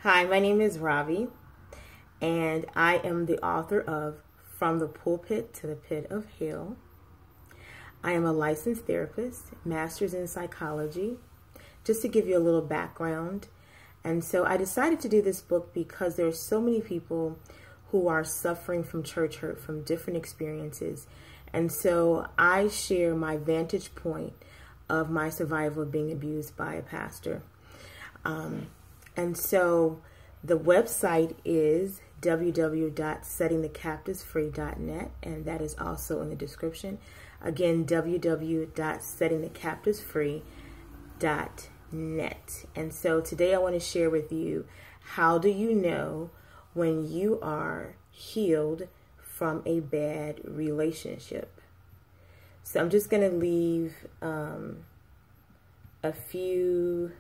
Hi, my name is Robbie, and I am the author of From the Pulpit to the Pit of Hell. I am a licensed therapist, master's in psychology, just to give you a little background. And so I decided to do this book because there are so many people who are suffering from church hurt, from different experiences. And so I share my vantage point of my survival of being abused by a pastor. And so the website is www.settingthecaptivesfree.net, and that is also in the description. Again, www.settingthecaptivesfree.net. And so today I want to share with you, how do you know when you are healed from a bad relationship? So I'm just going to leave a few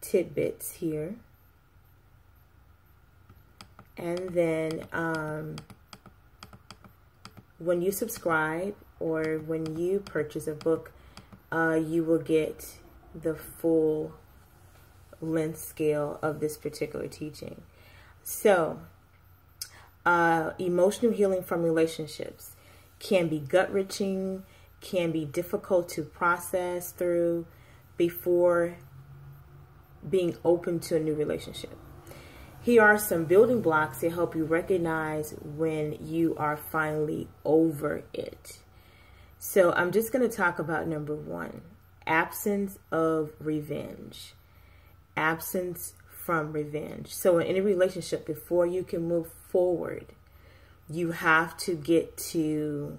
tidbits here, and then when you subscribe or when you purchase a book, you will get the full length scale of this particular teaching. So emotional healing from relationships can be gut-wrenching, can be difficult to process through before being open to a new relationship. Here are some building blocks to help you recognize when you are finally over it. So I'm just going to talk about number one, absence of revenge. Absence from revenge. So in any relationship, before you can move forward, you have to get to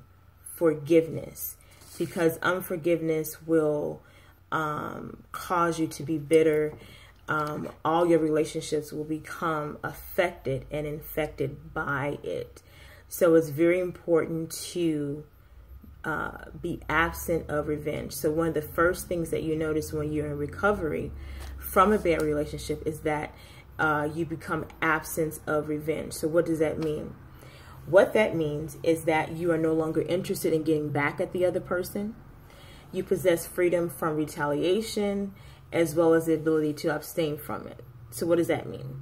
forgiveness, because unforgiveness will cause you to be bitter. All your relationships will become affected and infected by it. So it's very important to be absent of revenge. So one of the first things that you notice when you're in recovery from a bad relationship is that you become absent of revenge. So what does that mean? What that means is that you are no longer interested in getting back at the other person. You possess freedom from retaliation, as well as the ability to abstain from it. So what does that mean?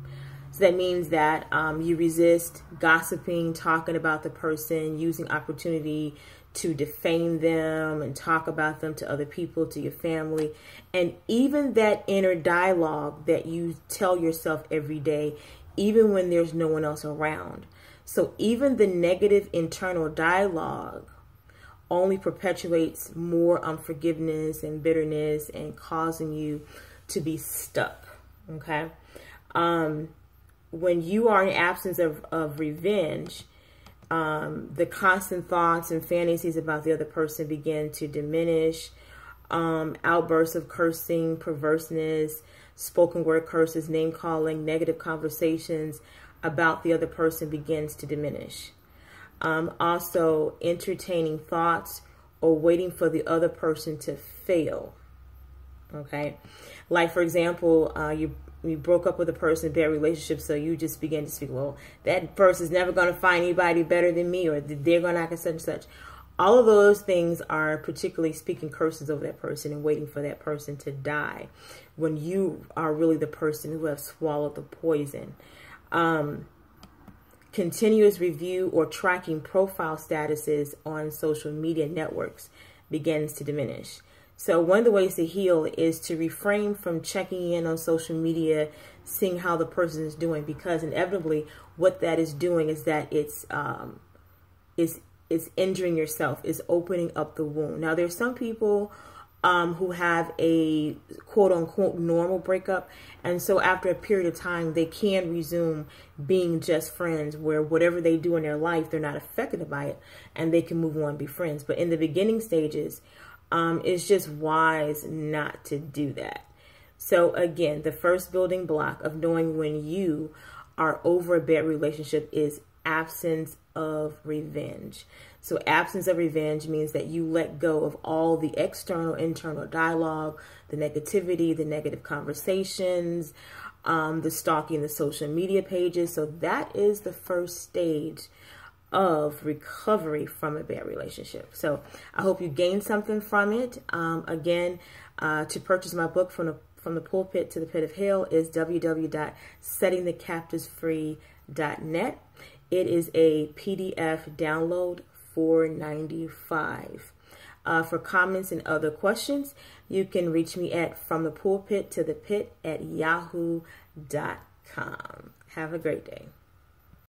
So that means that you resist gossiping, talking about the person, using opportunity to defame them and talk about them to other people, to your family, and even that inner dialogue that you tell yourself every day, even when there's no one else around. So even the negative internal dialogue only perpetuates more unforgiveness and bitterness and causing you to be stuck, okay? When you are in absence of revenge, the constant thoughts and fantasies about the other person begin to diminish. Outbursts of cursing, perverseness, spoken word curses, name calling, negative conversations about the other person begins to diminish. Also entertaining thoughts or waiting for the other person to fail. Okay. Like, for example, you broke up with a person in a bad relationship, so you just begin to speak, well, that person's never going to find anybody better than me, or they're going to act such and such. All of those things are particularly speaking curses over that person and waiting for that person to die, when you are really the person who has swallowed the poison. Continuous review or tracking profile statuses on social media networks begins to diminish. So one of the ways to heal is to refrain from checking in on social media, seeing how the person is doing, because inevitably what that is doing is that it's injuring yourself, is opening up the wound. Now there's some people who have a quote-unquote normal breakup, and so after a period of time they can resume being just friends, where whatever they do in their life, they're not affected by it, and they can move on and be friends. But in the beginning stages, it's just wise not to do that. So again, the first building block of knowing when you are over a bad relationship is absence of revenge. So absence of revenge means that you let go of all the external, internal dialogue, the negativity, the negative conversations, the stalking, the social media pages. So that is the first stage of recovery from a bad relationship. So I hope you gained something from it. Again, to purchase my book, From the Pulpit to the Pit of Hell is www.settingthecaptivesfree.net. It is a PDF download, $4.95. For comments and other questions, you can reach me at fromthepulpittothepit@yahoo.com. Have a great day.